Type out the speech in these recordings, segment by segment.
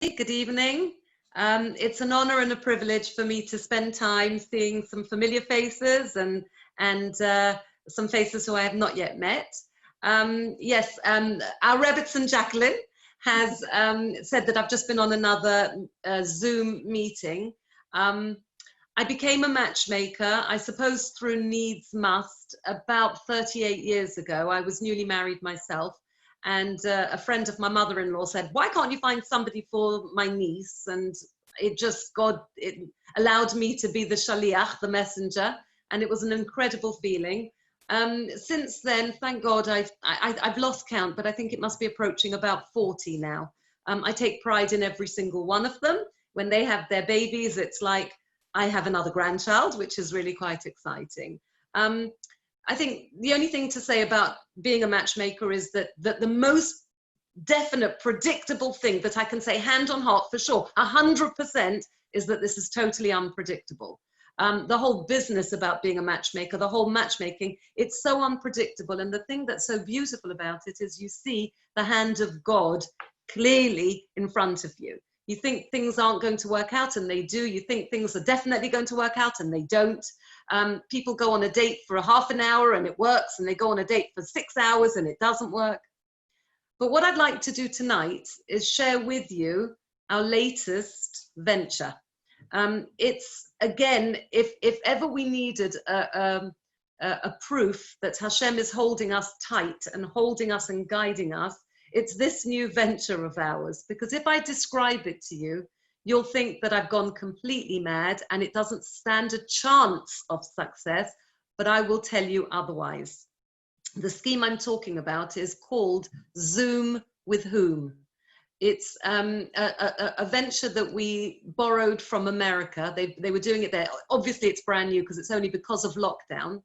Good evening. It's an honor and a privilege for me to spend time seeing some familiar faces and some faces who I have not yet met. Yes, our Rebbitzin Jacqueline has said that I've just been on another Zoom meeting. I became a matchmaker, I suppose through needs must, about 38 years ago. I was newly married myself. And a friend of my mother-in-law said, why can't you find somebody for my niece? And it allowed me to be the shaliach, the messenger, and it was an incredible feeling. Since then, thank God, I've lost count, but I think it must be approaching about 40 now. I take pride in every single one of them. When they have their babies, it's like I have another grandchild, which is really quite exciting. I think the only thing to say about being a matchmaker is that the most definite, predictable thing that I can say hand on heart for sure, 100%, is that this is totally unpredictable. The whole business about being a matchmaker, the whole matchmaking, it's so unpredictable. And the thing that's so beautiful about it is you see the hand of God clearly in front of you. You think things aren't going to work out and they do. You think things are definitely going to work out and they don't. People go on a date for a half an hour and it works, and they go on a date for 6 hours and it doesn't work. But what I'd like to do tonight is share with you our latest venture. It's, again, if ever we needed a proof that Hashem is holding us tight and holding us and guiding us, it's this new venture of ours. Because if I describe it to you, you'll think that I've gone completely mad and it doesn't stand a chance of success, but I will tell you otherwise. The scheme I'm talking about is called Zoom with Whom. It's a venture that we borrowed from America. They were doing it there. Obviously, it's brand new because it's only because of lockdown.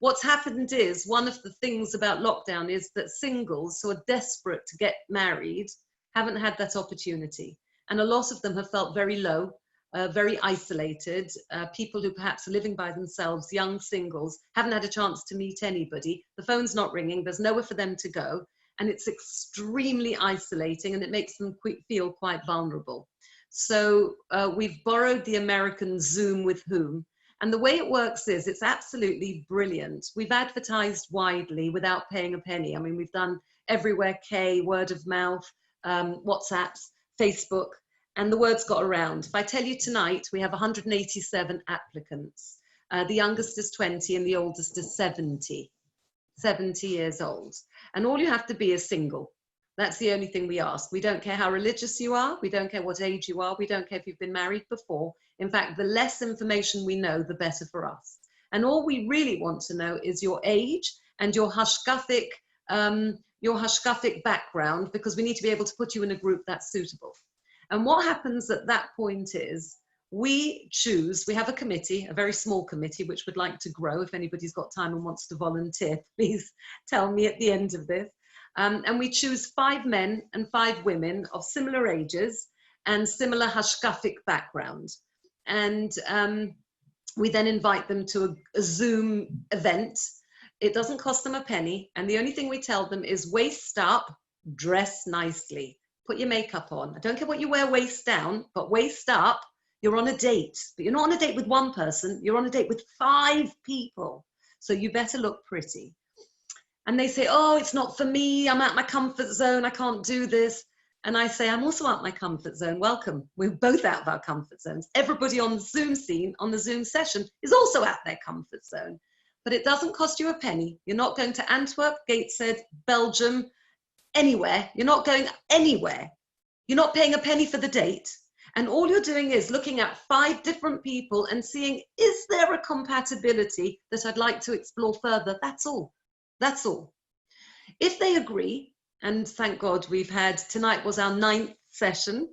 What's happened is, one of the things about lockdown is that singles who are desperate to get married haven't had that opportunity. And a lot of them have felt very low, very isolated. People who perhaps are living by themselves, young singles, haven't had a chance to meet anybody. The phone's not ringing, there's nowhere for them to go. And it's extremely isolating, and it makes them feel quite vulnerable. So we've borrowed the American Zoom with Whom. And the way it works is, it's absolutely brilliant. We've advertised widely without paying a penny. I mean, we've done everywhere, word of mouth, WhatsApps, Facebook, and the word's got around. If I tell you tonight, we have 187 applicants. The youngest is 20 and the oldest is 70 years old. And all you have to be is single. That's the only thing we ask. We don't care how religious you are. We don't care what age you are. We don't care if you've been married before. In fact, the less information we know, the better for us. And all we really want to know is your age and your hashkafic background, because we need to be able to put you in a group that's suitable. And what happens at that point is we have a committee, a very small committee, which would like to grow. If anybody's got time and wants to volunteer, please tell me at the end of this. And we choose 5 men and 5 women of similar ages and similar hashkafic background. And we then invite them to a Zoom event. It doesn't cost them a penny. And the only thing we tell them is waist up, dress nicely, put your makeup on. I don't care what you wear waist down, but waist up, you're on a date. But you're not on a date with one person, you're on a date with 5 people. So you better look pretty. And they say, oh, it's not for me. I'm out my comfort zone. I can't do this. And I say, I'm also out my comfort zone. Welcome. We're both out of our comfort zones. Everybody on the Zoom scene, on the Zoom session, is also out their comfort zone. But it doesn't cost you a penny. You're not going to Antwerp, Gateshead, Belgium, anywhere. You're not going anywhere. You're not paying a penny for the date. And all you're doing is looking at 5 different people and seeing, is there a compatibility that I'd like to explore further? That's all. That's all. If they agree, and thank God tonight was our 9th session.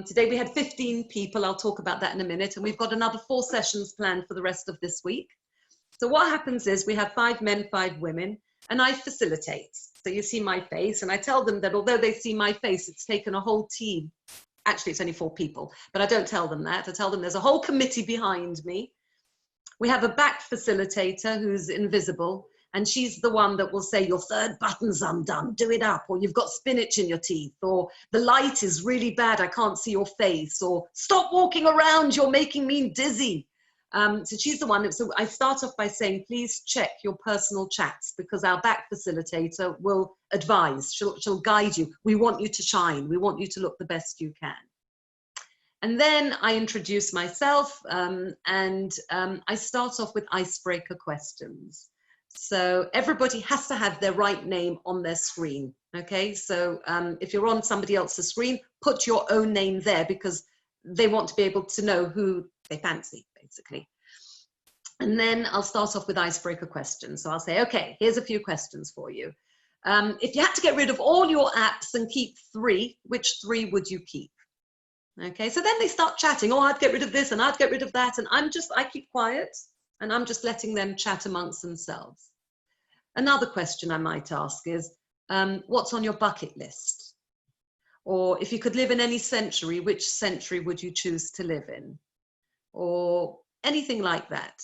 Today we had 15 people. I'll talk about that in a minute. And we've got another 4 sessions planned for the rest of this week. So what happens is we have 5 men, 5 women, and I facilitate. So you see my face, and I tell them that although they see my face, it's taken a whole team. Actually, it's only 4 people, but I don't tell them that. I tell them there's a whole committee behind me. We have a back facilitator who's invisible. And she's the one that will say, your third button's undone, do it up, or you've got spinach in your teeth, or the light is really bad, I can't see your face, or stop walking around, you're making me dizzy. So she's the one. So I start off by saying, please check your personal chats, because our back facilitator will advise, she'll guide you. We want you to shine. We want you to look the best you can. And then I introduce myself, and I start off with icebreaker questions. So everybody has to have their right name on their screen, okay? So if you're on somebody else's screen, put your own name there, because they want to be able to know who they fancy, basically. And then I'll start off with icebreaker questions. So I'll say, okay, here's a few questions for you. If you had to get rid of all your apps and keep 3, which 3 would you keep? Okay, so then they start chatting. Oh, I'd get rid of this and I'd get rid of that. And I keep quiet and I'm just letting them chat amongst themselves. Another question I might ask is, what's on your bucket list? Or if you could live in any century, which century would you choose to live in? Or anything like that.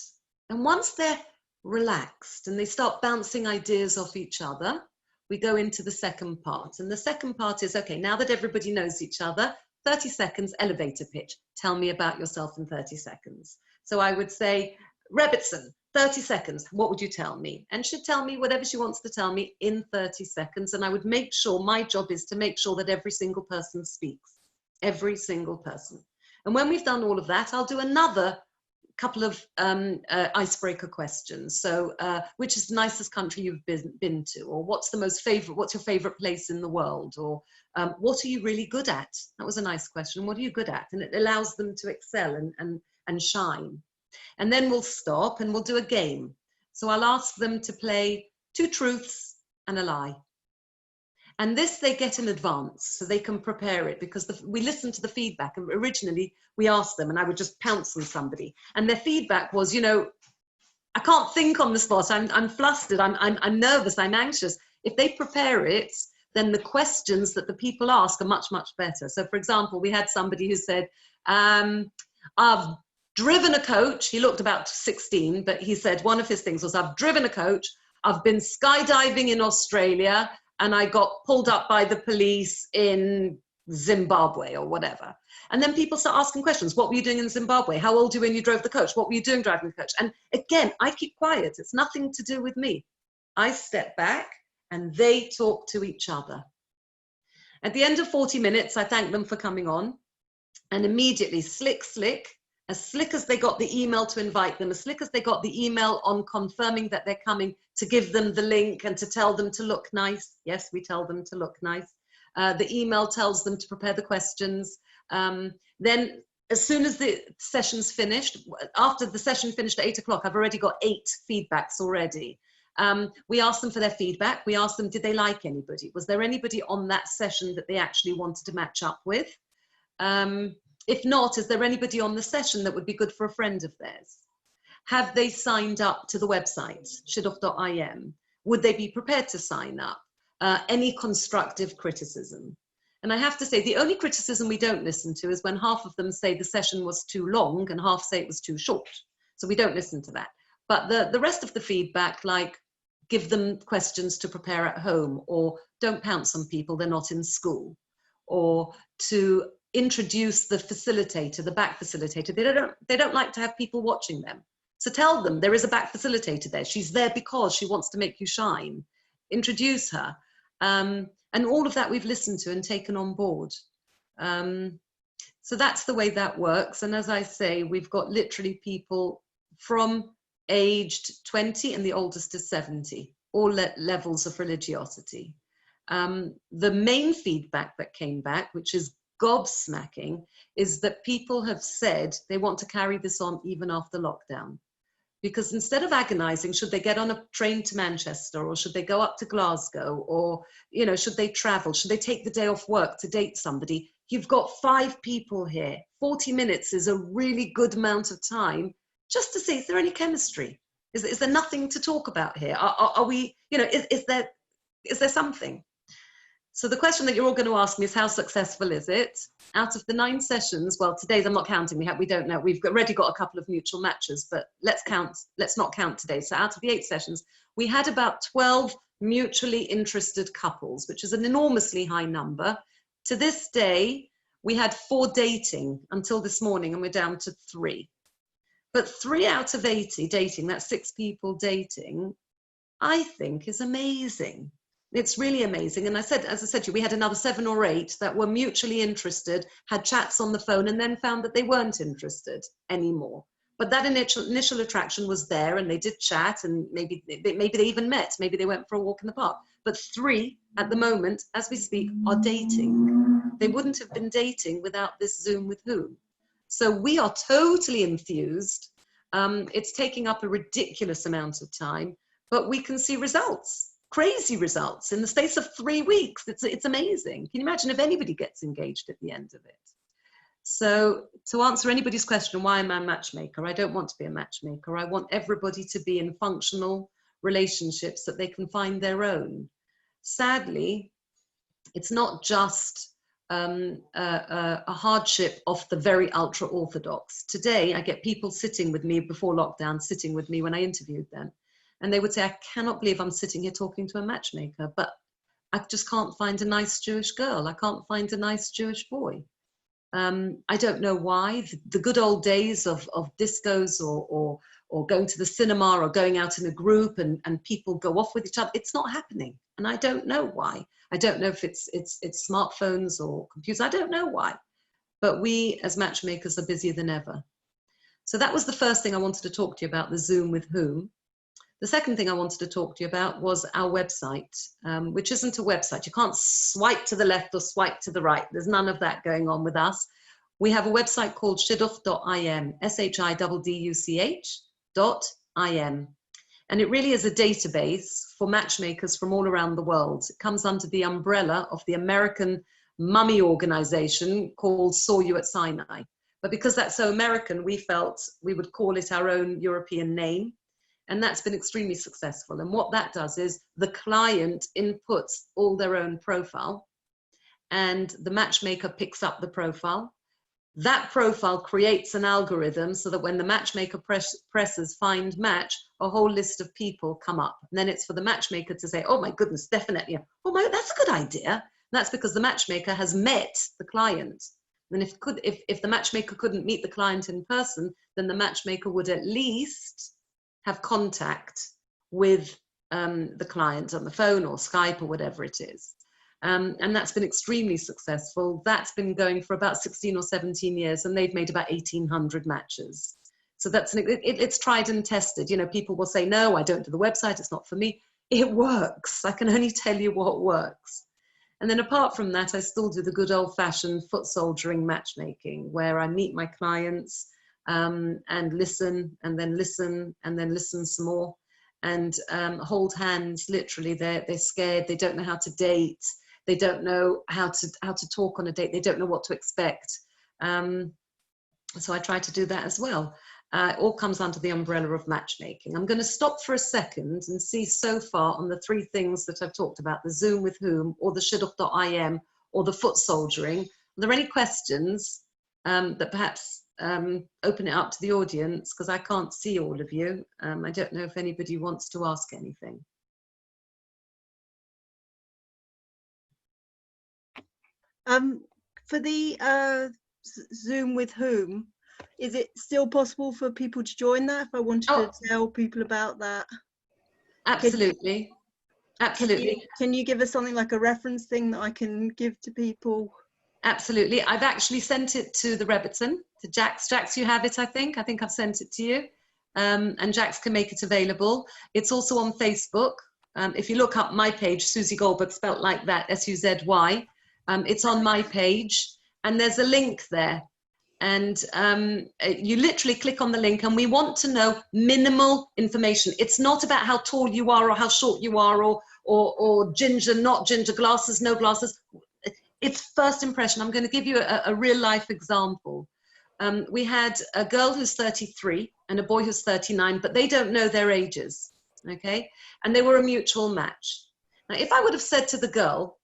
And once they're relaxed and they start bouncing ideas off each other, we go into the second part. And the second part is, okay, now that everybody knows each other, 30 seconds elevator pitch. Tell me about yourself in 30 seconds. So I would say, Rebitson, 30 seconds, what would you tell me? And she'd tell me whatever she wants to tell me in 30 seconds. And I would make sure, my job is to make sure that every single person speaks. Every single person. And when we've done all of that, I'll do another couple of icebreaker questions. So which is the nicest country you've been to? Or what's your favorite place in the world? Or what are you really good at? That was a nice question. What are you good at? And it allows them to excel and shine. And then we'll stop and we'll do a game. So I'll ask them to play 2 truths and a lie. And this they get in advance, so they can prepare it, because we listen to the feedback. And originally we asked them, and I would just pounce on somebody. And their feedback was, you know, I can't think on the spot. I'm flustered. I'm nervous. I'm anxious. If they prepare it, then the questions that the people ask are much, much better. So for example, we had somebody who said, I've driven a coach. He looked about 16, but he said one of his things was, I've driven a coach. I've been skydiving in Australia, and I got pulled up by the police in Zimbabwe or whatever. And then people start asking questions. What were you doing in Zimbabwe? How old were you when you drove the coach? What were you doing driving the coach? And again, I keep quiet. It's nothing to do with me. I step back and they talk to each other. At the end of 40 minutes, I thank them for coming on, and immediately slick, as slick as they got the email to invite them, as slick as they got the email on confirming that they're coming, to give them the link and to tell them to look nice. Yes, we tell them to look nice. The email tells them to prepare the questions. Then as soon as the session's finished, after the session finished at 8 o'clock, I've already got 8 feedbacks already. We asked them for their feedback. We asked them, did they like anybody? Was there anybody on that session that they actually wanted to match up with? If not, is there anybody on the session that would be good for a friend of theirs? Have they signed up to the website, shidduch.im? Would they be prepared to sign up? Any constructive criticism? And I have to say, the only criticism we don't listen to is when half of them say the session was too long and half say it was too short. So we don't listen to that. But the rest of the feedback, like give them questions to prepare at home, or don't pounce on people, they're not in school, or to introduce the facilitator, the back facilitator. They don't like to have people watching them. So tell them there is a back facilitator there. She's there because she wants to make you shine. Introduce her. And all of that we've listened to and taken on board. So that's the way that works. And as I say, we've got literally people from aged 20 and the oldest is 70, all levels of religiosity. The main feedback that came back, which is gobsmacking, is that people have said they want to carry this on even after lockdown. Because instead of agonizing, should they get on a train to Manchester, or should they go up to Glasgow, or, you know, should they travel? Should they take the day off work to date somebody? You've got 5 people here. 40 minutes is a really good amount of time just to see, is there any chemistry? Is there nothing to talk about here? Are we, you know, is there something? So the question that you're all going to ask me is, how successful is it? Out of the 9 sessions, well, today's I'm not counting. We don't know. We've already got a couple of mutual matches, but let's not count today. So out of the 8 sessions, we had about 12 mutually interested couples, which is an enormously high number. To this day, we had 4 dating until this morning, and we're down to 3. But 3 out of 80 dating, that's 6 people dating, I think is amazing. It's really amazing. And as I said to you, we had another 7 or 8 that were mutually interested, had chats on the phone, and then found that they weren't interested anymore. But that initial attraction was there, and they did chat, and maybe they even met. Maybe they went for a walk in the park. But 3 at the moment, as we speak, are dating. They wouldn't have been dating without this Zoom with Whom. So we are totally enthused. It's taking up a ridiculous amount of time, but we can see results. Crazy results in the space of 3 weeks. It's amazing. Can you imagine if anybody gets engaged at the end of it? So to answer anybody's question, why am I a matchmaker? I don't want to be a matchmaker. I want everybody to be in functional relationships that they can find their own. Sadly, it's not just a hardship of the very ultra orthodox. Today, I get people sitting with me before lockdown, sitting with me when I interviewed them. And they would say, I cannot believe I'm sitting here talking to a matchmaker, but I just can't find a nice Jewish girl. I can't find a nice Jewish boy. I don't know why. The good old days of discos or going to the cinema or going out in a group and people go off with each other, it's not happening. And I don't know why. I don't know if it's smartphones or computers. I don't know why. But we as matchmakers are busier than ever. So that was the first thing I wanted to talk to you about, the Zoom with Whom. The second thing I wanted to talk to you about was our website, which isn't a website. You can't swipe to the left or swipe to the right. There's none of that going on with us. We have a website called shidduch.im, shidduch.im. And it really is a database for matchmakers from all around the world. It comes under the umbrella of the American mummy organization called Saw You at Sinai. But because that's so American, we felt we would call it our own European name. And that's been extremely successful. And what that does is the client inputs all their own profile, and the matchmaker picks up the profile. That profile creates an algorithm so that when the matchmaker presses find match, a whole list of people come up. And then it's for the matchmaker to say, oh my goodness, definitely. Oh my, that's a good idea. And that's because the matchmaker has met the client. And if the matchmaker couldn't meet the client in person, then the matchmaker would at least have contact with the client on the phone or Skype or whatever it is. And that's been extremely successful. That's been going for about 16 or 17 years, and they've made about 1,800 matches. So it's tried and tested. You know, people will say, no, I don't do the website, it's not for me. It works. I can only tell you what works. And then apart from that, I still do the good old-fashioned foot soldiering matchmaking, where I meet my clients and listen, and then listen, and then listen some more, and hold hands. Literally, they're scared. They don't know how to date. They don't know how to talk on a date. They don't know what to expect. So I try to do that as well. It all comes under the umbrella of matchmaking. I'm going to stop for a second and see so far on the 3 things that I've talked about: the Zoom with Whom, or the shidduch.im, or the foot soldiering. Are there any questions that perhaps open it up to the audience, because I can't see all of you. I don't know if anybody wants to ask anything. For the Zoom with Whom, is it still possible for people to join that if I wanted to tell people about that? Absolutely. Absolutely. Can you give us something like a reference thing that I can give to people? Absolutely. I've actually sent it to the Rebbiton, to Jax. Jax, you have it, I think. I think I've sent it to you. And Jax can make it available. It's also on Facebook. If you look up my page, Suzy Goldberg, spelt like that, S-U-Z-Y, it's on my page. And there's a link there. And you literally click on the link, and we want to know minimal information. It's not about how tall you are or how short you are, or ginger, not ginger, glasses, no glasses. It's first impression. I'm going to give you a real life example. We had a girl who's 33 and a boy who's 39, but they don't know their ages, okay? And they were a mutual match. Now, if I would have said to the girl,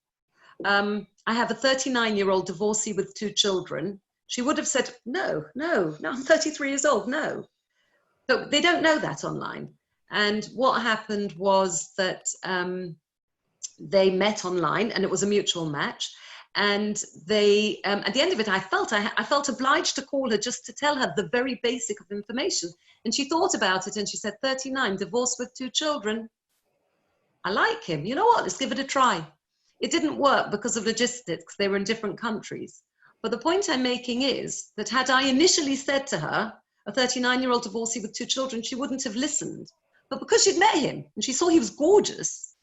I have a 39-year-old divorcee with 2 children, she would have said, no, I'm 33 years old, no. But they don't know that online. And what happened was that they met online, and it was a mutual match. And they, at the end of it, I felt obliged to call her just to tell her the very basic of information. And she thought about it, and she said, 39, divorced with 2 children. I like him. You know what? Let's give it a try. It didn't work because of logistics. They were in different countries. But the point I'm making is that had I initially said to her, a 39-year-old divorcee with 2 children, she wouldn't have listened. But because she'd met him and she saw he was gorgeous,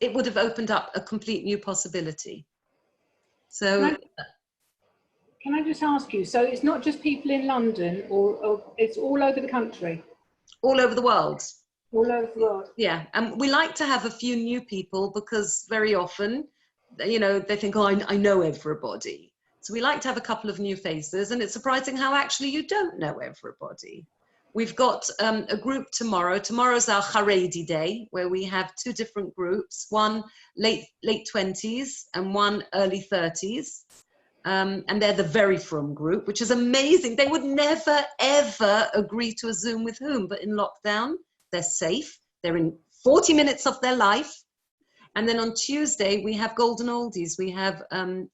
it would have opened up a complete new possibility. So can I just ask you, so it's not just people in London, or it's all over the country? All over the world. All over the world. Yeah, and we like to have a few new people because very often, you know, they think, oh, I know everybody. So we like to have a couple of new faces, and it's surprising how actually you don't know everybody. We've got a group tomorrow. Tomorrow's our Haredi Day, where we have 2 different groups, one late 20s and one early 30s. And they're the very frum group, which is amazing. They would never, ever agree to a Zoom with whom, but in lockdown, they're safe. They're in 40 minutes of their life. And then on Tuesday, we have golden oldies. We have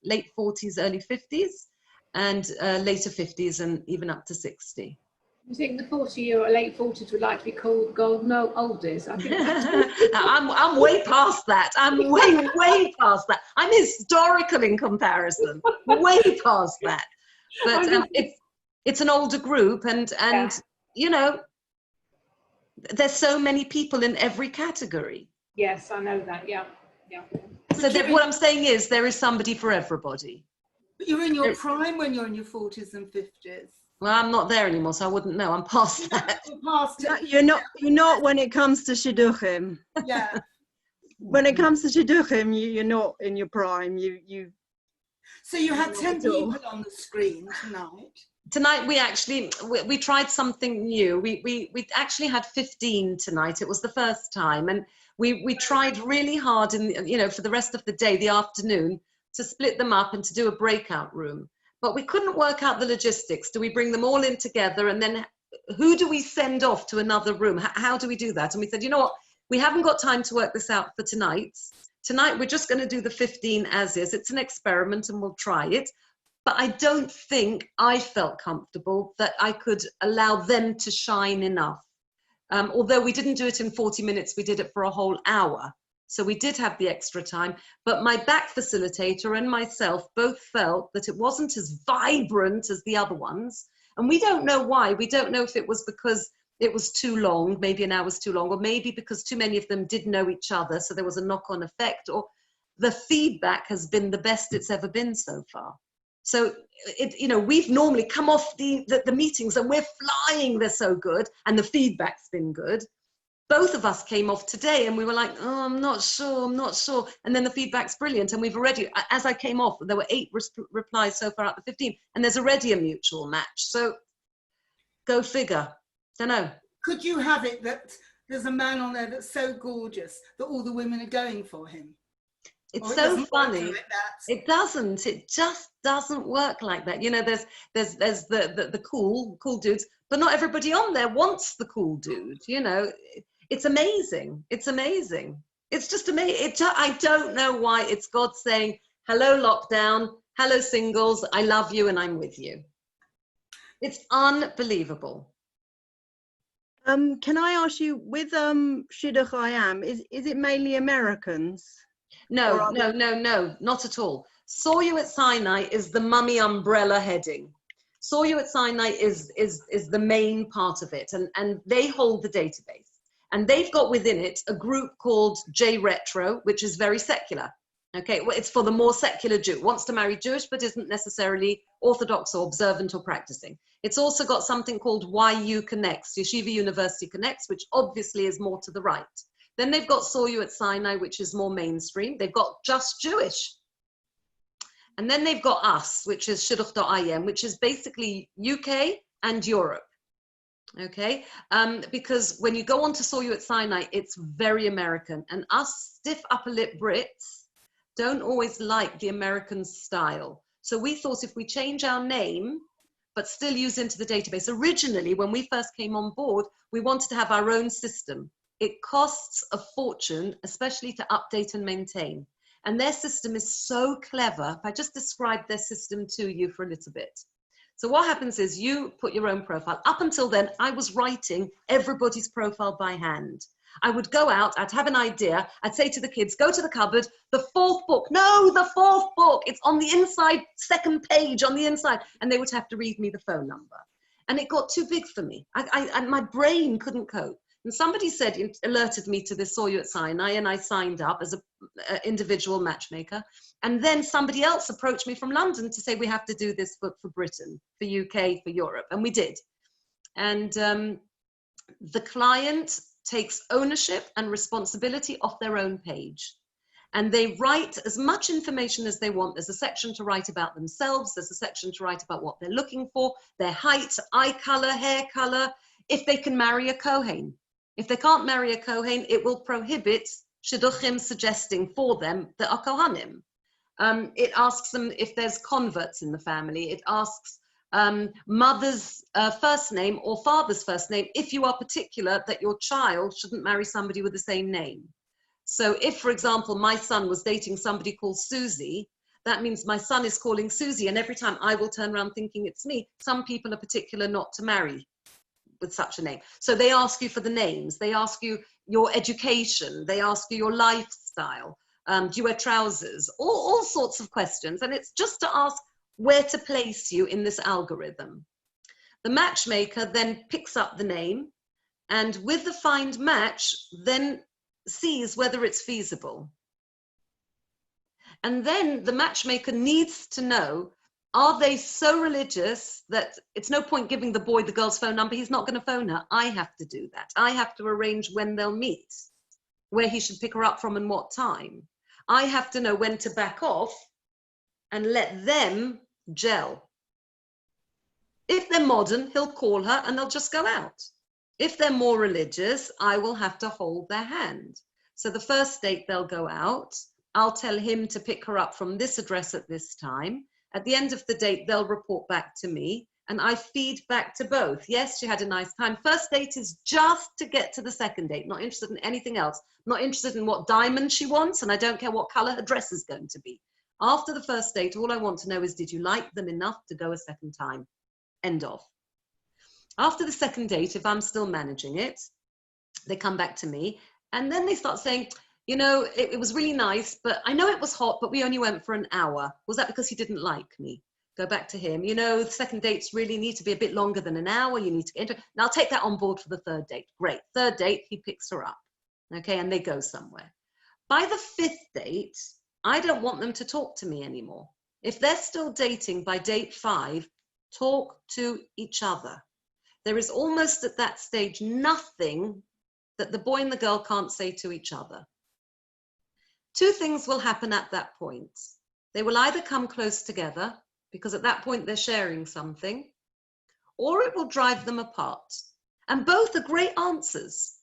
late 40s, early 50s, and later 50s, and even up to 60. You think the 40 or late 40s would like to be called golden oldies? I think I'm way past that. I'm way past that. I'm historical in comparison. Way past that. But it's an older group, and yeah. You know, there's so many people in every category. Yes, I know that. Yeah. So what I'm saying is there is somebody for everybody. But you're in your prime when you're in your 40s and 50s. Well, I'm not there anymore, so I wouldn't know. I'm past that. You're not when it comes to shidduchim. Yeah. When it comes to shidduchim, you're not in your prime. So you had 10 people on the screen tonight. Tonight we tried something new. We actually had 15 tonight. It was the first time, and we tried really hard for the rest of the day, the afternoon, to split them up and to do a breakout room. But we couldn't work out the logistics. Do we bring them all in together, and then who do we send off to another room? How do we do that? And we said, you know what? We haven't got time to work this out for tonight. Tonight, we're just going to do the 15 as is. It's an experiment, and we'll try it. But I don't think I felt comfortable that I could allow them to shine enough. Although we didn't do it in 40 minutes, we did it for a whole hour. So we did have the extra time, but my back facilitator and myself both felt that it wasn't as vibrant as the other ones. And we don't know why. We don't know if it was because it was too long, maybe an hour was too long, or maybe because too many of them did know each other, so there was a knock-on effect, or the feedback has been the best it's ever been so far. So, we've normally come off the meetings and we're flying, they're so good, and the feedback's been good. Both of us came off today and we were like, oh, I'm not sure. And then the feedback's brilliant. And we've already, as I came off, there were 8 replies so far out of the 15. And there's already a mutual match. So go figure. Don't know. Could you have it that there's a man on there that's so gorgeous that all the women are going for him? It's so funny. It doesn't. It just doesn't work like that. You know, there's the cool dudes, but not everybody on there wants the cool dude. You know, it's amazing. It's amazing. It's just amazing. I don't know why. It's God saying, hello, lockdown. Hello, singles. I love you and I'm with you. It's unbelievable. Can I ask you, with Shidduch I Am, is it mainly Americans? No, not at all. Saw You at Sinai is the mummy umbrella heading. Saw You at Sinai is the main part of it, and they hold the database. And they've got within it a group called J Retro, which is very secular. Okay, well, it's for the more secular Jew, wants to marry Jewish, but isn't necessarily Orthodox or observant or practicing. It's also got something called YU Connects, Yeshiva University Connects, which obviously is more to the right. Then they've got Saw You at Sinai, which is more mainstream. They've got Just Jewish. And then they've got us, which is shidduch.im, which is basically UK and Europe. Okay, because when you go on to Saw You at Sinai, it's very American. And us stiff upper lip Brits don't always like the American style. So we thought if we change our name, but still use into the database. Originally, when we first came on board, we wanted to have our own system. It costs a fortune, especially to update and maintain. And their system is so clever. If I just describe their system to you for a little bit. So what happens is you put your own profile. Up until then, I was writing everybody's profile by hand. I would go out, I'd have an idea, I'd say to the kids, go to the cupboard, the 4th book, no, the 4th book, it's on the inside, 2nd page on the inside, and they would have to read me the phone number. And it got too big for me. My brain couldn't cope. And somebody said, alerted me to this, saw you at Sinai, and I signed up as an individual matchmaker. And then somebody else approached me from London to say, we have to do this book for Britain, for UK, for Europe, and we did. And the client takes ownership and responsibility off their own page. And they write as much information as they want. There's a section to write about themselves. There's a section to write about what they're looking for, their height, eye color, hair color, if they can marry a Kohen. If they can't marry a Kohen, it will prohibit shidduchim suggesting for them that are Kohanim. It asks them if there's converts in the family. It asks mother's first name or father's first name, if you are particular that your child shouldn't marry somebody with the same name. So if, for example, my son was dating somebody called Suzy, that means my son is calling Suzy, and every time I will turn around thinking it's me. Some people are particular not to marry with such a name. So they ask you for the names, they ask you your education, they ask you your lifestyle, do you wear trousers, all sorts of questions. And it's just to ask where to place you in this algorithm. The matchmaker then picks up the name, and with the find match, then sees whether it's feasible. And then the matchmaker needs to know, are they so religious that it's no point giving the boy the girl's phone number, he's not going to phone her. I have to do that. I have to arrange when they'll meet, where he should pick her up from and what time. I have to know when to back off and let them gel. If they're modern, he'll call her and they'll just go out. If they're more religious, I will have to hold their hand. So the first date they'll go out, I'll tell him to pick her up from this address at this time. At the end of the date, they'll report back to me and I feed back to both. Yes, she had a nice time. First date is just to get to the second date, not interested in anything else, not interested in what diamond she wants, and I don't care what color her dress is going to be. After the first date, all I want to know is, did you like them enough to go a second time? End of. After the second date, if I'm still managing it, they come back to me and then they start saying, you know, it was really nice, but I know it was hot, but we only went for an hour. Was that because he didn't like me? Go back to him. You know, the second dates really need to be a bit longer than an hour. You need to get into it. And I'll take that on board for the third date. Great. Third date, he picks her up. Okay, and they go somewhere. By the fifth date, I don't want them to talk to me anymore. If they're still dating by date 5, talk to each other. There is almost at that stage nothing that the boy and the girl can't say to each other. 2 things will happen at that point. They will either come close together, because at that point they're sharing something, or it will drive them apart. And both are great answers.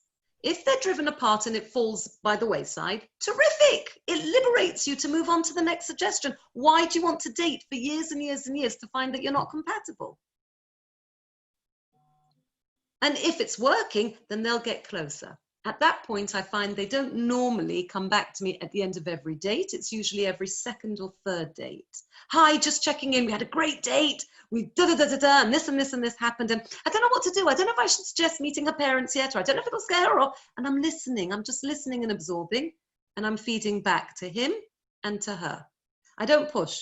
If they're driven apart and it falls by the wayside, terrific. It liberates you to move on to the next suggestion. Why do you want to date for years and years and years to find that you're not compatible? And if it's working, then they'll get closer. At that point, I find they don't normally come back to me at the end of every date. It's usually every 2nd or 3rd date. Hi, just checking in. We had a great date. We da-da-da-da-da, and this and this and this happened. And I don't know what to do. I don't know if I should suggest meeting her parents yet, or I don't know if it'll scare her off. And I'm listening. I'm just listening and absorbing. And I'm feeding back to him and to her. I don't push.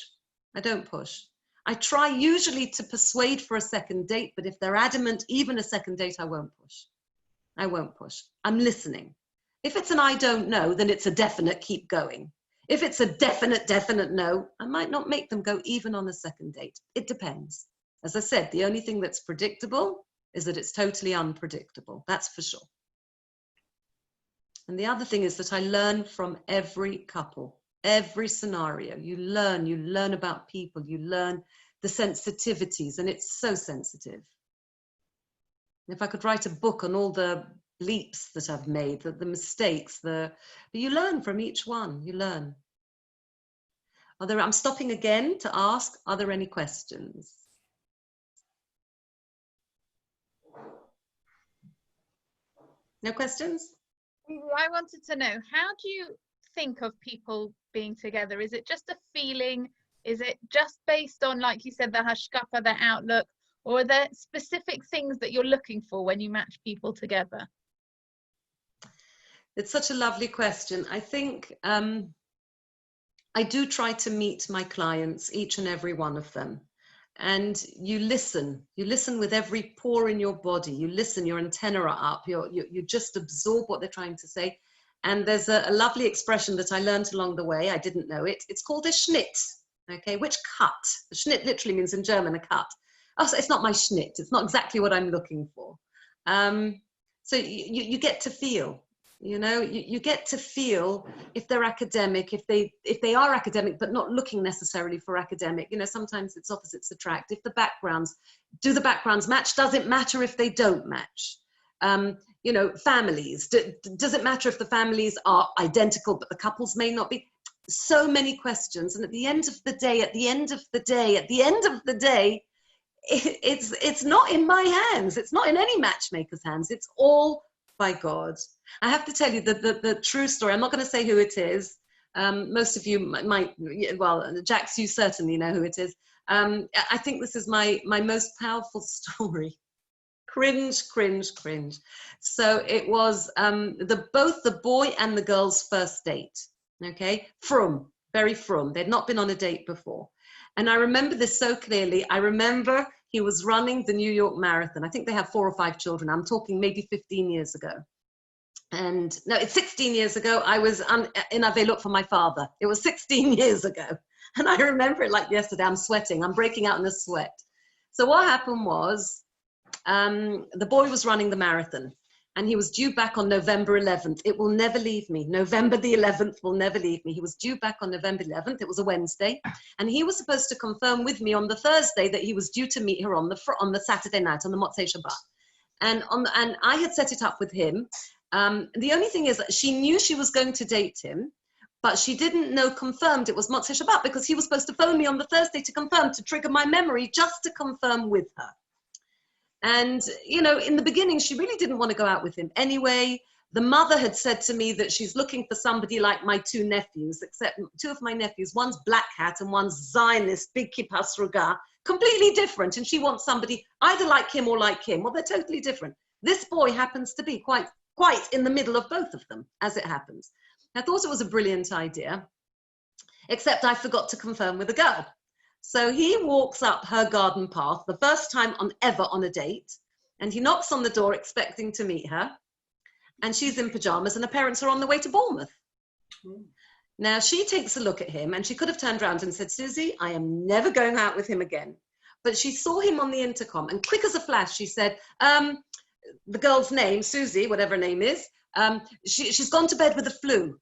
I don't push. I try usually to persuade for a second date, but if they're adamant, even a second date, I won't push. I won't push. I'm listening. If it's an I don't know, then it's a definite keep going. If it's a definite no, I might not make them go even on a second date. It depends. As I said, the only thing that's predictable is that it's totally unpredictable. That's for sure. And the other thing is that I learn from every couple, every scenario. You learn about people, you learn the sensitivities, and it's so sensitive. If I could write a book on all the leaps that I've made, the mistakes, but you learn from each one, you learn. I'm stopping again to ask, are there any questions? No questions? I wanted to know, how do you think of people being together? Is it just a feeling? Is it just based on, like you said, the hashkafa, the outlook, or are there specific things that you're looking for when you match people together? It's such a lovely question. I think I do try to meet my clients, each and every one of them. And you listen with every pore in your body. You listen, your antennae are up, you just absorb what they're trying to say. And there's a lovely expression that I learned along the way. I didn't know it. It's called a Schnitt, okay? Which cut? A Schnitt literally means in German, a cut. Oh, so it's not my Schnitt. It's not exactly what I'm looking for. So you get to feel, you know, you get to feel if they're academic, if they are academic, but not looking necessarily for academic. You know, sometimes it's opposites attract. If the backgrounds, do the backgrounds match? Does it matter if they don't match? You know, families, does it matter if the families are identical, but the couples may not be? So many questions. And at the end of the day, it's not in my hands. It's not in any matchmaker's hands. It's all by God. I have to tell you the true story. I'm not going to say who it is. Most of you might, well, Jax, you certainly know who it is. I think this is my most powerful story. Cringe, cringe, cringe. So it was both the boy and the girl's first date. Okay, very from. They'd not been on a date before. And I remember this so clearly. I remember he was running the New York Marathon. I think they have 4 or 5 children. I'm talking maybe 15 years ago. And no, it's 16 years ago. I was in Avelot for my father. It was 16 years ago. And I remember it like yesterday. I'm sweating. I'm breaking out in a sweat. So what happened was, the boy was running the marathon and he was due back on November 11th. It will never leave me. November the 11th will never leave me. He was due back on November 11th. It was a Wednesday. And he was supposed to confirm with me on the Thursday that he was due to meet her on the Saturday night, on the Motzei Shabbat. And I had set it up with him. The only thing is that she knew she was going to date him, but she didn't know confirmed it was Motzei Shabbat because he was supposed to phone me on the Thursday to confirm, to trigger my memory, just to confirm with her. And, you know, in the beginning, she really didn't want to go out with him anyway. The mother had said to me that she's looking for somebody like my 2 nephews, except 2 of my nephews, one's black hat and one's Zionist, big kippah sruga, completely different. And she wants somebody either like him or like him. Well, they're totally different. This boy happens to be quite in the middle of both of them, as it happens. I thought it was a brilliant idea, except I forgot to confirm with the girl. So he walks up her garden path, the first time ever on a date, and he knocks on the door expecting to meet her, and she's in pajamas and her parents are on the way to Bournemouth. Now she takes a look at him and she could have turned around and said, Suzy, I am never going out with him again. But she saw him on the intercom and quick as a flash, she said, the girl's name, Suzy, whatever her name is, she's gone to bed with the flu.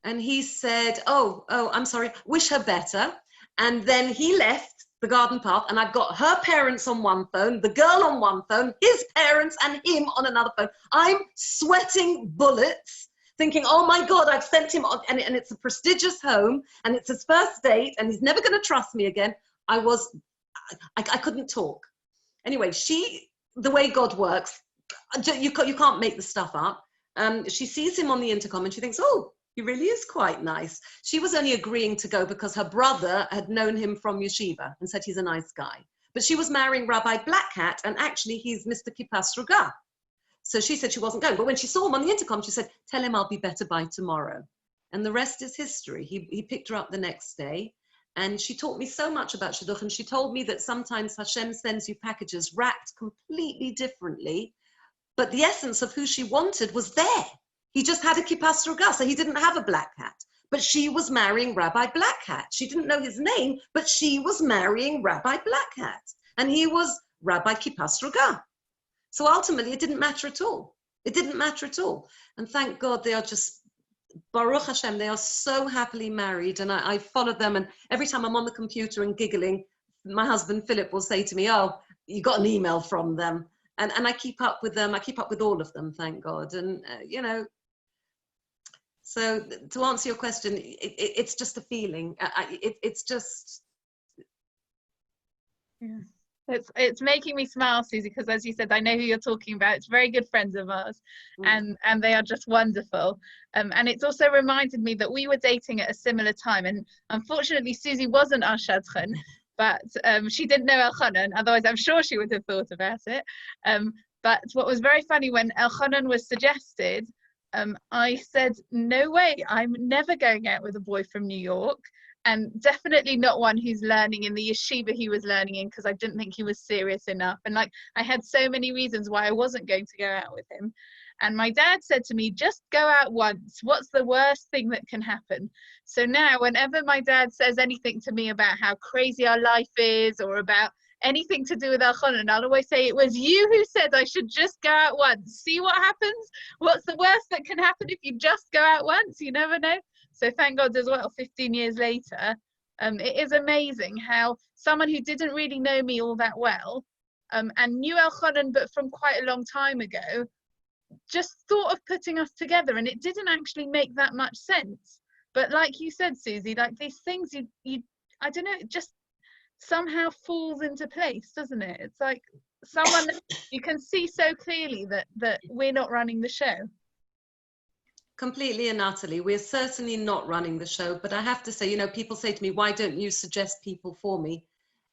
And he said, oh, I'm sorry, wish her better. And then he left the garden path and I've got her parents on one phone, the girl on one phone, his parents and him on another phone. I'm sweating bullets thinking, oh my God, I've sent him on, and it's a prestigious home and it's his first date and he's never going to trust me again. I couldn't talk. Anyway, the way God works, you can't make the stuff up. She sees him on the intercom and she thinks, oh, he really is quite nice. She was only agreeing to go because her brother had known him from yeshiva and said he's a nice guy. But she was marrying Rabbi Black Hat, and actually he's Mr. Kippah Sruga. So she said she wasn't going. But when she saw him on the intercom, she said, tell him I'll be better by tomorrow. And the rest is history. He picked her up the next day. And she taught me so much about Shidduch. And she told me that sometimes Hashem sends you packages wrapped completely differently. But the essence of who she wanted was there. He just had a kippah sruga, so he didn't have a black hat. But she was marrying Rabbi Black Hat. She didn't know his name, but she was marrying Rabbi Black Hat. And he was Rabbi Kippah Sruga. So ultimately, it didn't matter at all. It didn't matter at all. And thank God they are just, Baruch Hashem, they are so happily married. And I followed them. And every time I'm on the computer and giggling, my husband Philip will say to me, oh, you got an email from them. And I keep up with them. I keep up with all of them, thank God. And, you know, So to answer your question, it's just a feeling. It's just. Yeah. It's making me smile, Suzy, because as you said, I know who you're talking about. It's very good friends of ours, and they are just wonderful. And it's also reminded me that we were dating at a similar time, and unfortunately Suzy wasn't our shadchan, but she didn't know El-Khanan, otherwise I'm sure she would have thought about it. But what was very funny, when El-Khanan was suggested, I said, no way, I'm never going out with a boy from New York. And definitely not one who's learning in the yeshiva he was learning in, because I didn't think he was serious enough. And like, I had so many reasons why I wasn't going to go out with him. And my dad said to me, just go out once. What's the worst thing that can happen? So now whenever my dad says anything to me about how crazy our life is, or about anything to do with El-Khanan, I'll always say, it was you who said I should just go out once. See what happens? What's the worst that can happen if you just go out once? You never know. So thank God as well, 15 years later, it is amazing how someone who didn't really know me all that well, and knew El-Khanan but from quite a long time ago, just thought of putting us together, and it didn't actually make that much sense. But like you said, Suzy, like these things, you I don't know, it just somehow falls into place, doesn't it? It's like someone you can see so clearly that we're not running the show. Completely and utterly. We're certainly not running the show, but I have to say, you know, people say to me, why don't you suggest people for me?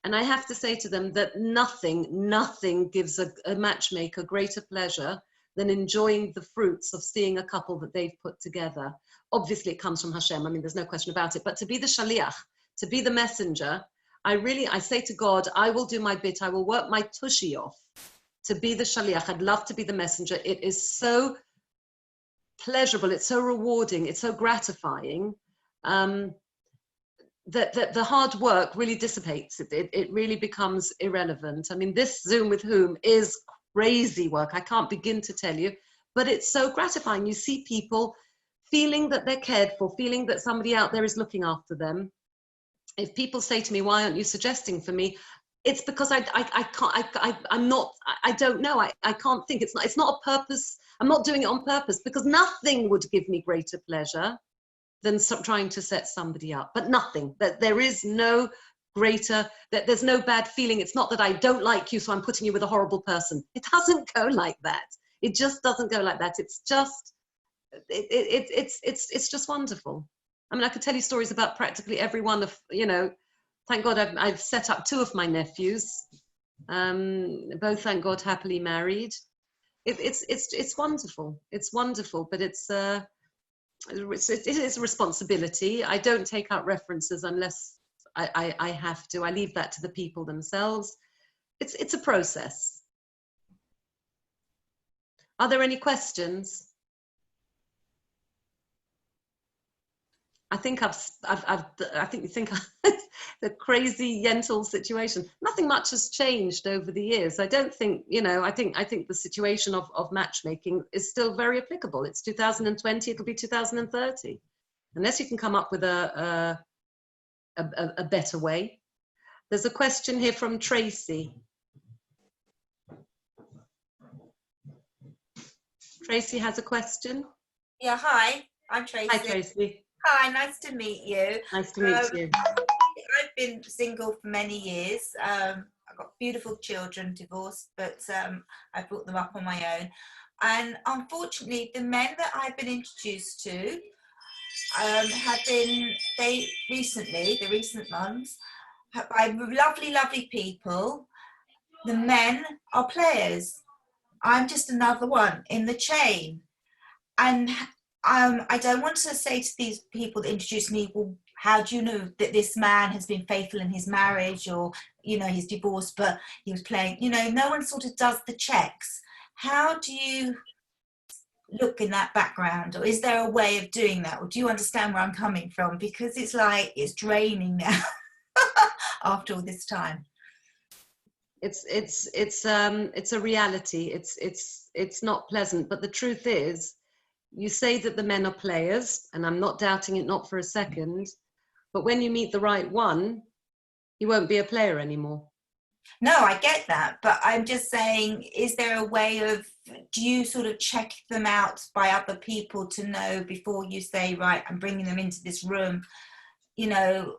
And I have to say to them that nothing gives a matchmaker greater pleasure than enjoying the fruits of seeing a couple that they've put together. Obviously, it comes from Hashem. I mean, there's no question about it. But to be the shaliach, to be the messenger, I say to God, I will do my bit. I will work my tushy off to be the shaliach. I'd love to be the messenger. It is so pleasurable, it's so rewarding, it's so gratifying, that the hard work really dissipates. It really becomes irrelevant. I mean, this Zoom with whom is crazy work. I can't begin to tell you, but it's so gratifying. You see people feeling that they're cared for, feeling that somebody out there is looking after them. If people say to me, why aren't you suggesting for me? It's because I don't know. I can't think. It's not a purpose. I'm not doing it on purpose, because nothing would give me greater pleasure than trying to set somebody up. But nothing. That there is no greater, that there's no bad feeling. It's not that I don't like you, so I'm putting you with a horrible person. It doesn't go like that. It just doesn't go like that. It's just, it's just wonderful. I mean, I could tell you stories about practically every one of, you know. Thank God I've set up 2 of my nephews, both, thank God, happily married. It's wonderful. It's wonderful, but it is a responsibility. I don't take out references unless I have to. I leave that to the people themselves. It's a process. Are there any questions? I think you think the crazy Yentl situation. Nothing much has changed over the years. I don't think, you know, I think the situation of matchmaking is still very applicable. It's 2020, it'll be 2030. Unless you can come up with a better way. There's a question here from Tracy. Tracy has a question. Yeah, hi, I'm Tracy. Hi, Tracy. Hi, nice to meet you. Nice to meet you. I've been single for many years. I've got beautiful children, divorced, but I brought them up on my own. And unfortunately, the men that I've been introduced to have been, the recent months, by lovely, lovely people. The men are players. I'm just another one in the chain. And I don't want to say to these people that introduce me, well, how do you know that this man has been faithful in his marriage, or, you know, he's divorced, but he was playing, you know, no one sort of does the checks. How do you look in that background, or is there a way of doing that? Or do you understand where I'm coming from? Because it's like, it's draining now after all this time. It's a reality. It's not pleasant, but the truth is, you say that the men are players, and I'm not doubting it, not for a second, but when you meet the right one, he won't be a player anymore. No, I get that, but I'm just saying, is there a way of, do you sort of check them out by other people to know before you say, right, I'm bringing them into this room? You know,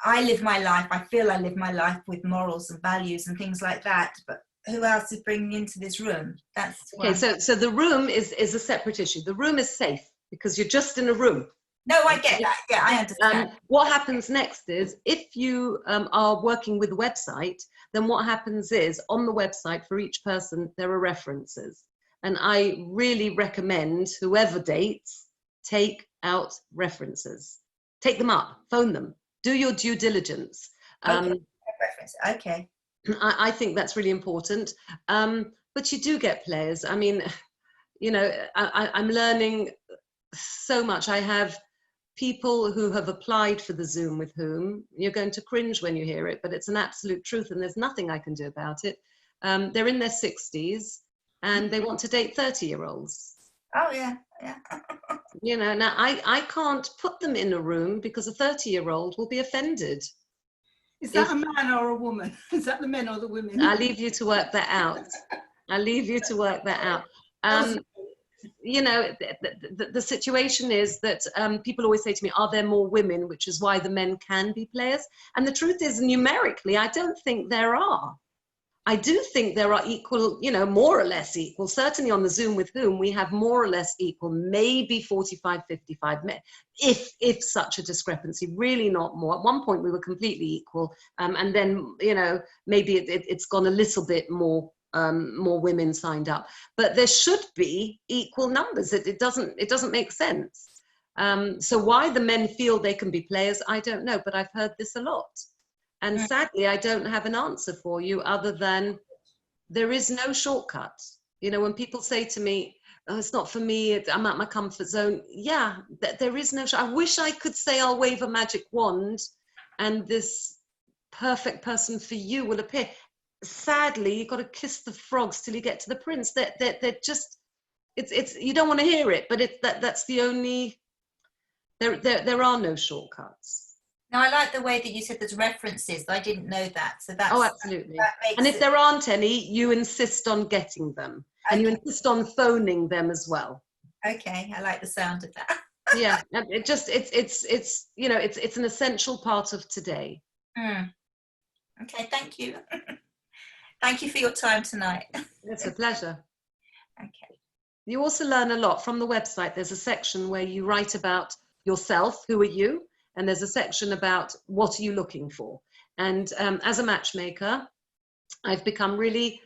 I live my life, I feel I live my life with morals and values and things like that, but who else is bringing into this room? That's okay. So the room is a separate issue. The room is safe because you're just in a room. No, I get that. Yeah, I understand. What happens next is, if you are working with a website, then what happens is, on the website for each person, there are references. And I really recommend whoever dates, take out references. Take them up, phone them, do your due diligence. Okay. Okay. I think that's really important. But you do get players. I mean, you know, I'm learning so much. I have people who have applied for the Zoom with whom, you're going to cringe when you hear it, but it's an absolute truth and there's nothing I can do about it. They're in their 60s and they want to date 30-year-olds. Oh, yeah, yeah. You know, now I can't put them in a room because a 30-year-old will be offended. Is that a man or a woman? Is that the men or the women? I'll leave you to work that out. I'll leave you to work that out. You know, the situation is that people always say to me, are there more women, which is why the men can be players? And the truth is, numerically, I don't think there are. I do think there are equal, you know, more or less equal. Certainly on the Zoom with whom, we have more or less equal, maybe 45, 55 men, if such a discrepancy, really not more. At one point we were completely equal, and then, you know, maybe it's gone a little bit more women signed up, but there should be equal numbers. It doesn't make sense. So why the men feel they can be players, I don't know, but I've heard this a lot. And sadly, I don't have an answer for you other than there is no shortcut. You know, when people say to me, oh, it's not for me, I'm at my comfort zone. Yeah, there is no shortcut. I wish I could say I'll wave a magic wand and this perfect person for you will appear. Sadly, you've got to kiss the frogs till you get to the prince. They're just, it's you don't want to hear it, but that's the only, there are no shortcuts. Now, I like the way that you said there's references. I didn't know that. So that's, oh, absolutely. That makes and if there aren't any, you insist on getting them. And you insist on phoning them as well. Okay, I like the sound of that. Yeah, it's you know, it's an essential part of today. Okay, thank you. Thank you for your time tonight. It's a pleasure. Okay. You also learn a lot from the website. There's a section where you write about yourself, who are you? And there's a section about what are you looking for? And as a matchmaker, I've become really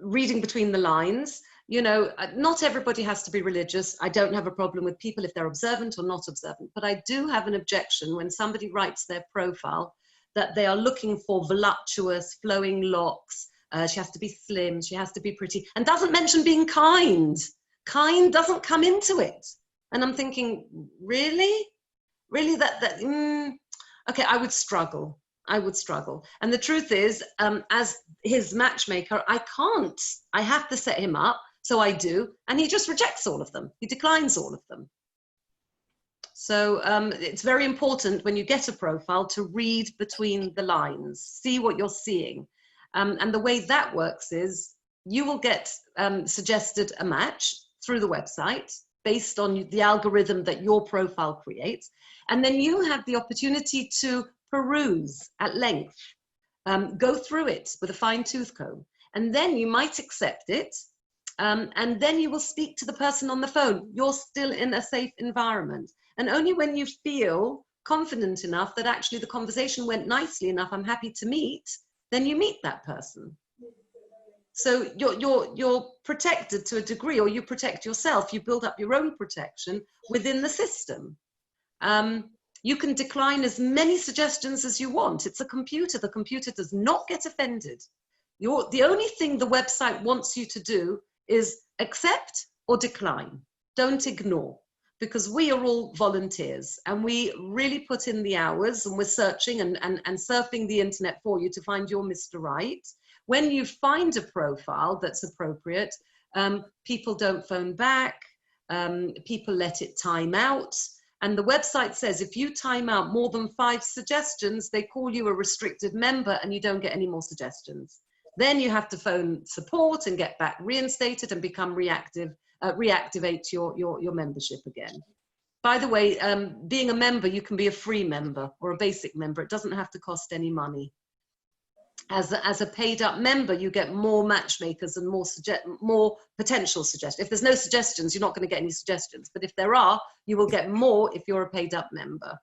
reading between the lines. You know, not everybody has to be religious. I don't have a problem with people if they're observant or not observant, but I do have an objection when somebody writes their profile that they are looking for voluptuous, flowing locks. She has to be slim, she has to be pretty, and doesn't mention being kind. Kind doesn't come into it. And I'm thinking, really? Really, okay, I would struggle. And the truth is, as his matchmaker, I have to set him up, so I do, and he just rejects all of them. He declines all of them. So it's very important when you get a profile to read between the lines, see what you're seeing. And the way that works is you will get suggested a match through the website based on the algorithm that your profile creates. And then you have the opportunity to peruse at length, go through it with a fine-tooth comb. And then you might accept it. And then you will speak to the person on the phone. You're still in a safe environment. And only when you feel confident enough that actually the conversation went nicely enough, I'm happy to meet, then you meet that person. So you're protected to a degree, or you protect yourself. You build up your own protection within the system. You can decline as many suggestions as you want. It's a computer. The computer does not get offended. The only thing the website wants you to do is accept or decline. Don't ignore, because we are all volunteers and we really put in the hours, and we're searching and surfing the internet for you to find your Mr. Right. When you find a profile that's appropriate, people don't phone back, people let it time out. And the website says if you time out more than 5 suggestions, they call you a restricted member and you don't get any more suggestions. Then you have to phone support and get back reinstated and become reactivate your membership again. By the way, being a member, you can be a free member or a basic member. It doesn't have to cost any money. As a paid up member, you get more matchmakers and more potential suggestions. If there's no suggestions, you're not going to get any suggestions. But if there are, you will get more if you're a paid up member.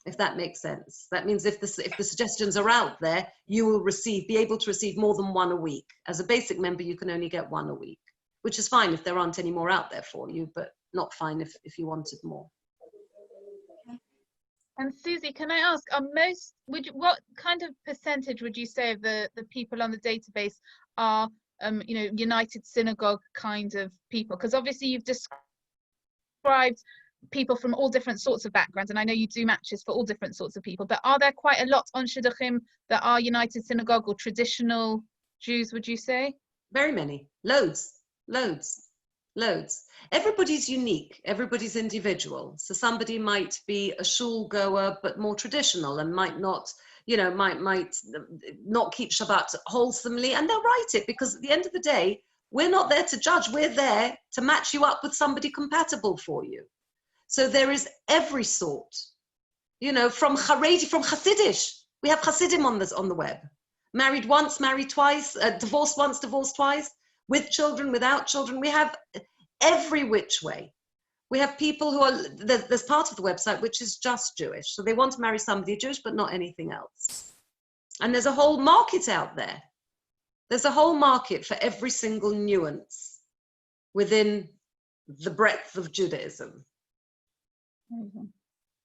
If that makes sense. That means if the suggestions are out there, you will be able to receive more than 1 a week. As a basic member, you can only get 1 a week, which is fine if there aren't any more out there for you, but not fine if you wanted more. And Suzy, can I ask, what kind of percentage would you say of the people on the database are, you know, United Synagogue kind of people? Because obviously you've described people from all different sorts of backgrounds, and I know you do matches for all different sorts of people, but are there quite a lot on Shidduchim that are United Synagogue or traditional Jews, would you say? Very many, loads. Everybody's unique, everybody's individual. So somebody might be a shul goer, but more traditional, and might not, you know, might not keep Shabbat wholesomely, and they'll write it, because at the end of the day, we're not there to judge, we're there to match you up with somebody compatible for you. So there is every sort, you know, from Haredi, from Hasidish. We have Hasidim on the web. Married once, married twice, divorced once, divorced twice, with children, without children. We have every which way. We have people who are, there's part of the website which is just Jewish. So they want to marry somebody Jewish, but not anything else. And there's a whole market out there. There's a whole market for every single nuance within the breadth of Judaism. Mm-hmm.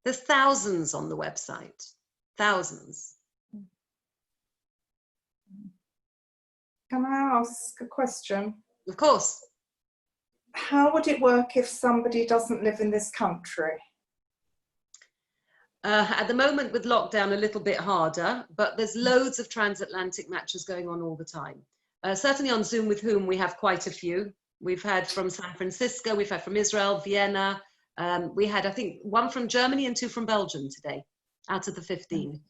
There's thousands on the website, thousands. Can I ask a question? Of course. How would it work if somebody doesn't live in this country? At the moment with lockdown, a little bit harder, but there's loads of transatlantic matches going on all the time. Certainly on Zoom with whom we have quite a few. We've had from San Francisco, we've had from Israel, Vienna. We had, I think, 1 from Germany and 2 from Belgium today, out of the 15.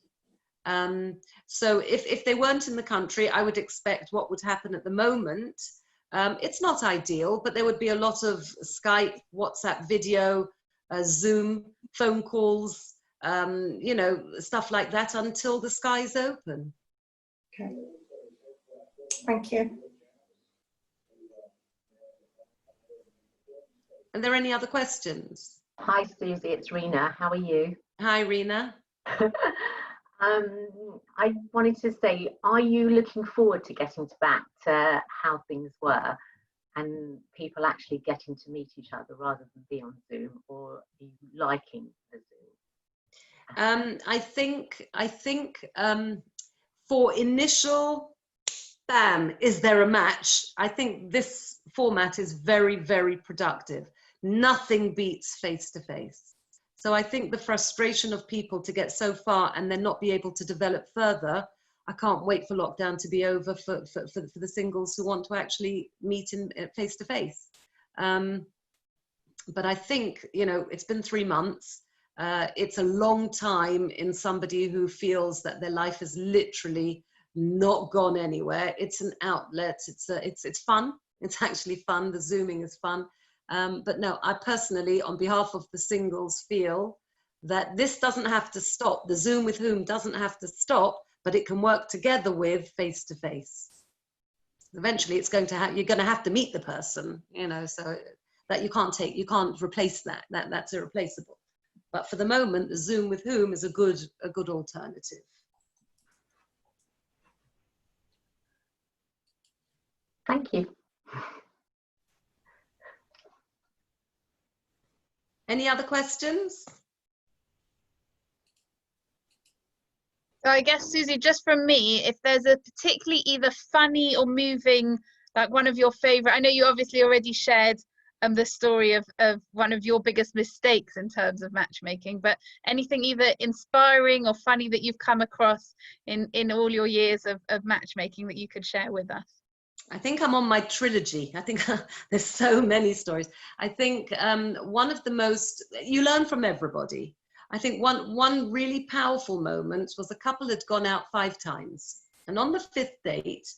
So if they weren't in the country, I would expect what would happen at the moment. It's not ideal, but there would be a lot of Skype, WhatsApp video, Zoom, phone calls, you know, stuff like that until the skies open. Okay. Thank you. Are there any other questions? Hi Suzy, it's Rena. How are you? Hi Rena. I wanted to say, are you looking forward to getting back to how things were and people actually getting to meet each other rather than be on Zoom, or are you liking the Zoom? I think for initial, bam, is there a match? I think this format is very, very productive. Nothing beats face-to-face. So I think the frustration of people to get so far and then not be able to develop further, I can't wait for lockdown to be over for the singles who want to actually meet in face-to-face. But I think, you know, it's been 3 months. It's a long time in somebody who feels that their life is literally not gone anywhere. It's an outlet. It's fun. It's actually fun. The Zooming is fun. But no, I personally, on behalf of the singles, feel that this doesn't have to stop. The Zoom with whom doesn't have to stop, but it can work together with face-to-face. Eventually, it's going to you're going to have to meet the person, you know, so that you can't replace that. That's irreplaceable. But for the moment, the Zoom with whom is a good alternative. Thank you. Any other questions? So I guess, Suzy, just from me, if there's a particularly either funny or moving, like one of your favorite, I know you obviously already shared the story of one of your biggest mistakes in terms of matchmaking, but anything either inspiring or funny that you've come across in all your years of matchmaking that you could share with us? I think I'm on my trilogy. I think there's so many stories. I think one of the most, you learn from everybody. I think one really powerful moment was a couple had gone out 5 times. And on the 5th date,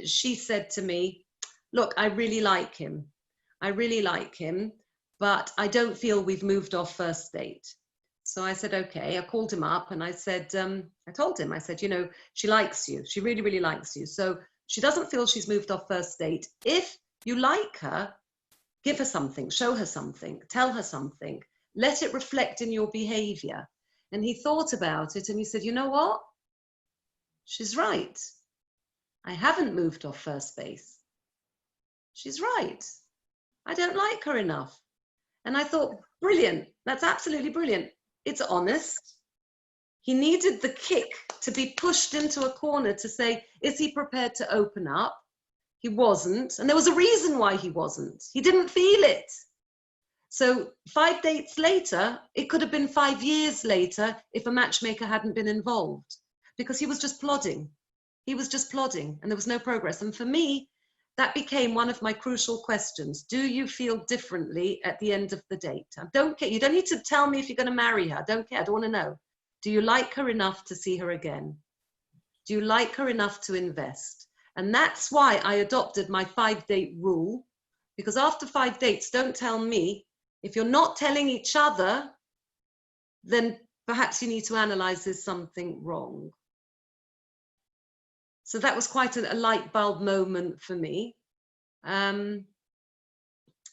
she said to me, look, I really like him. I really like him, but I don't feel we've moved off first date. So I said, okay. I called him up and I said, I told him, I said, you know, she likes you. She really, really likes you. So she doesn't feel she's moved off first date. If you like her, give her something, show her something, tell her something, let it reflect in your behavior. And he thought about it and he said, you know what? She's right. I haven't moved off first base. She's right. I don't like her enough. And I thought, brilliant. That's absolutely brilliant. It's honest. He needed the kick to be pushed into a corner to say, is he prepared to open up? He wasn't. And there was a reason why he wasn't. He didn't feel it. So 5 dates later, it could have been 5 years later if a matchmaker hadn't been involved, because he was just plodding. He was just plodding and there was no progress. And for me, that became one of my crucial questions. Do you feel differently at the end of the date? I don't care. You don't need to tell me if you're going to marry her. I don't care. I don't want to know. Do you like her enough to see her again? Do you like her enough to invest? And that's why I adopted my 5-date rule, because after 5 dates, don't tell me. If you're not telling each other, then perhaps you need to analyze, is something wrong? So that was quite a light bulb moment for me.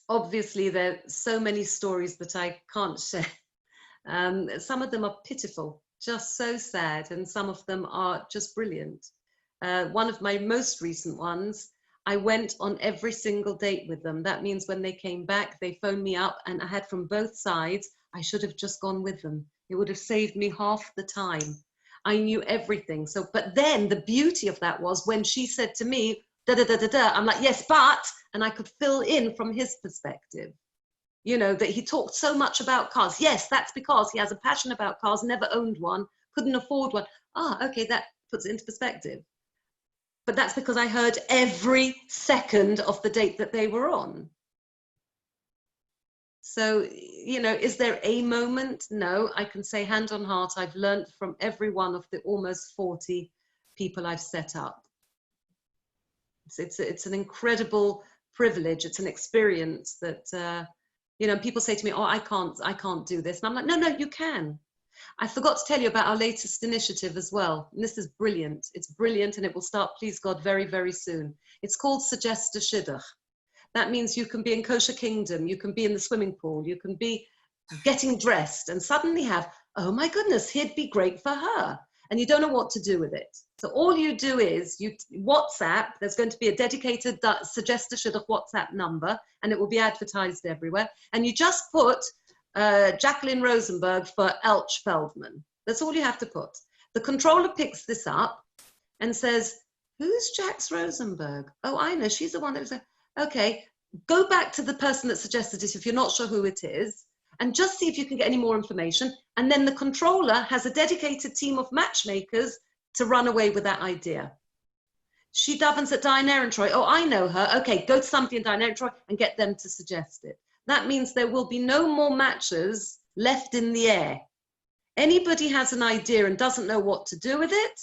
Obviously, there are so many stories that I can't share. Some of them are pitiful, just so sad, and some of them are just brilliant. One of my most recent ones, I went on every single date with them. That means when they came back, they phoned me up, and I had from both sides, I should have just gone with them. It would have saved me half the time. I knew everything. So, but then the beauty of that was when she said to me, da da da da da, I'm like, yes, but, and I could fill in from his perspective. You know, that he talked so much about cars. Yes, that's because he has a passion about cars, never owned one, couldn't afford one. Ah, okay, that puts it into perspective. But that's because I heard every second of the date that they were on. So, you know, is there a moment? No, I can say hand on heart, I've learned from every one of the almost 40 people I've set up. It's an incredible privilege. It's an experience that, you know, people say to me, oh, I can't do this. And I'm like, no, no, you can. I forgot to tell you about our latest initiative as well. And this is brilliant. It's brilliant, and it will start, please God, very, very soon. It's called Suggest a Shidduch. That means you can be in Kosher Kingdom, you can be in the swimming pool, you can be getting dressed and suddenly have, oh my goodness, he'd be great for her. And you don't know what to do with it. So all you do is you WhatsApp, there's going to be a dedicated Suggest a Shidduch WhatsApp number, and it will be advertised everywhere. And you just put Jacqueline Rosenberg for Elch Feldman. That's all you have to put. The controller picks this up and says, who's Jax Rosenberg? Oh, I know, she's the one that was like, okay, go back to the person that suggested it if you're not sure who it is, and just see if you can get any more information. And then the controller has a dedicated team of matchmakers to run away with that idea. She davens at Diana and Troy. Oh, I know her. Okay, go to somebody in Diana and Troy and get them to suggest it. That means there will be no more matches left in the air. Anybody has an idea and doesn't know what to do with it,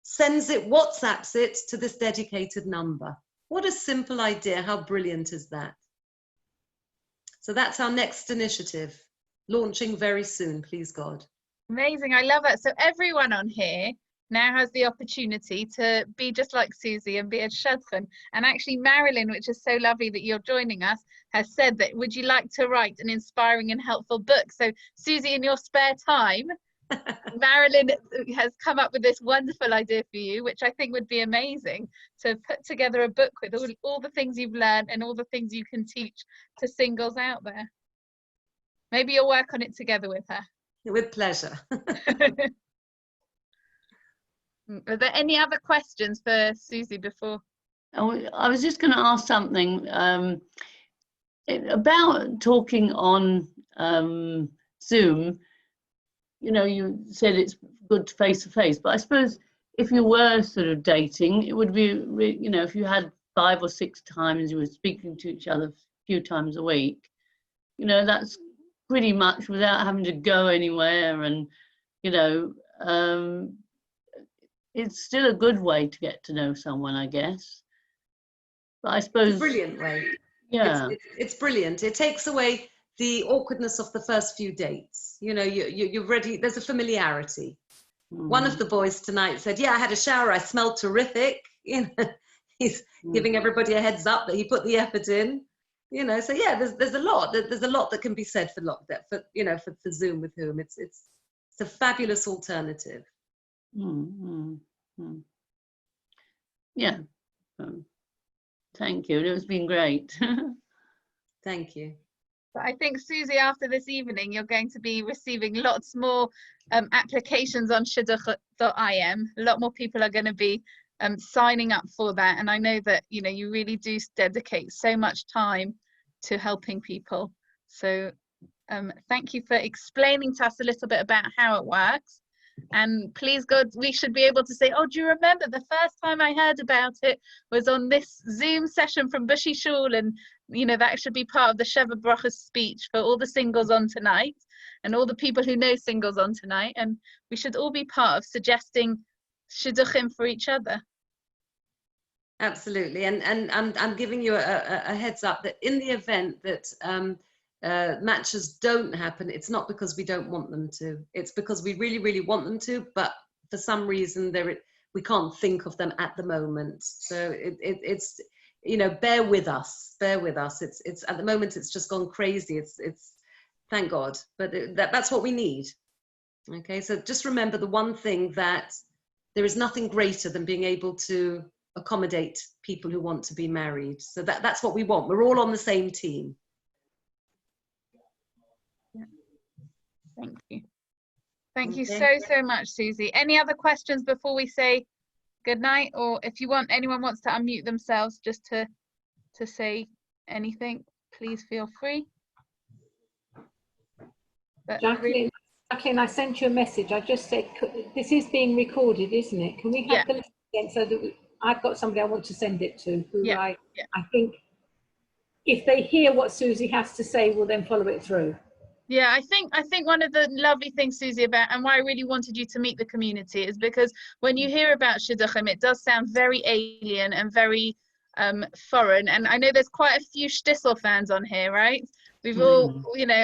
sends it, WhatsApps it to this dedicated number. What a simple idea. How brilliant is that? So that's our next initiative, launching very soon, please God. Amazing. I love it. So everyone on here now has the opportunity to be just like Suzy and be a shadchan. And actually Marilyn, which is so lovely that you're joining us, has said that, would you like to write an inspiring and helpful book? So Suzy, in your spare time, Marilyn has come up with this wonderful idea for you, which I think would be amazing, to put together a book with all the things you've learned and all the things you can teach to singles out there. Maybe you'll work on it together with her. With pleasure. Are there any other questions for Suzy before? Oh, I was just going to ask something about talking on Zoom. You know, you said it's good face to face, but I suppose if you were sort of dating, it would be, you know, if you had 5 or 6 times, you were speaking to each other a few times a week, you know, that's pretty much without having to go anywhere. And, you know, it's still a good way to get to know someone, I guess. But I suppose... It's a brilliant way. Yeah. It's brilliant. It takes away the awkwardness of the first few dates. You know, you're ready. There's a familiarity. One of the boys tonight said, yeah, I had a shower. I smelled terrific. You know, he's giving everybody a heads up that he put the effort in. You know, so yeah, there's a lot. There's a lot that can be said for lockdown, for, you know, for Zoom with whom. It's a fabulous alternative. Yeah. Thank you. It's been great. Thank you. But I think, Suzy, after this evening, you're going to be receiving lots more applications on shidduch.im. A lot more people are going to be signing up for that. And I know that, you know, you really do dedicate so much time to helping people. So thank you for explaining to us a little bit about how it works. And please God, we should be able to say, oh, do you remember the first time I heard about it was on this Zoom session from Bushy Shul? And, you know, that should be part of the Sheva Brachas speech for all the singles on tonight and all the people who know singles on tonight. And we should all be part of suggesting shidduchim for each other. Absolutely. And I'm giving you a heads up that in the event that matches don't happen, it's not because we don't want them to. It's because we really, really want them to, but for some reason we can't think of them at the moment. So it's, you know, bear with us. It's at the moment it's just gone crazy. It's thank God, but that's what we need. Okay, so just remember the one thing, that there is nothing greater than being able to accommodate people who want to be married. So that's what we want. We're all on the same team. Thank you. Thank you so much, Suzy. Any other questions before we say good night? Or if you want, anyone wants to unmute themselves just to say anything, please feel free. But Jacqueline, I sent you a message. I just said, this is being recorded, isn't it? Can we have the link again so that I've got somebody I want to send it to, who I think if they hear what Suzy has to say, will then follow it through. Yeah, I think one of the lovely things, Suzy, about, and why I really wanted you to meet the community, is because when you hear about shidduchim, it does sound very alien and very foreign. And I know there's quite a few Shtisel fans on here, right? We've all, you know,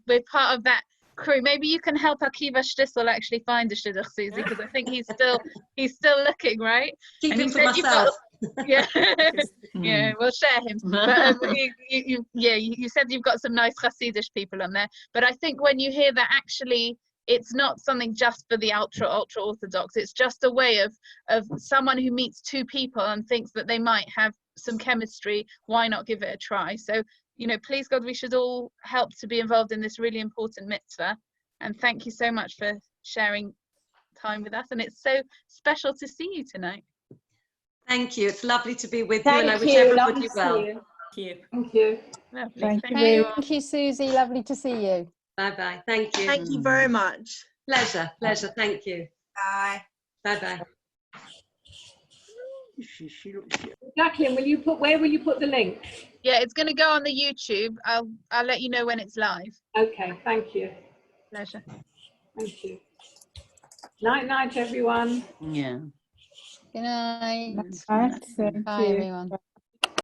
we're part of that crew. Maybe you can help Akiva Shtisel actually find a shidduch, Suzy, because I think he's still looking, right? Keep and him for myself. Yeah, yeah, we'll share him. But you said you've got some nice Hasidish people on there. But I think when you hear that, actually, it's not something just for the ultra orthodox. It's just a way of someone who meets two people and thinks that they might have some chemistry. Why not give it a try? So, you know, please God, we should all help to be involved in this really important mitzvah. And thank you so much for sharing time with us. And it's so special to see you tonight. Thank you. It's lovely to be with you, and I wish everybody well. Thank you. Thank you. Lovely. Thank you, Suzy. Lovely to see you. Bye-bye. Thank you. Thank you very much. Pleasure. Thank you. Bye. Bye-bye. Jacqueline, where will you put the link? Yeah, it's going to go on the YouTube. I'll let you know when it's live. Okay, thank you. Pleasure. Thank you. Night, everyone. Yeah. Good night. Bye, Bye, everyone.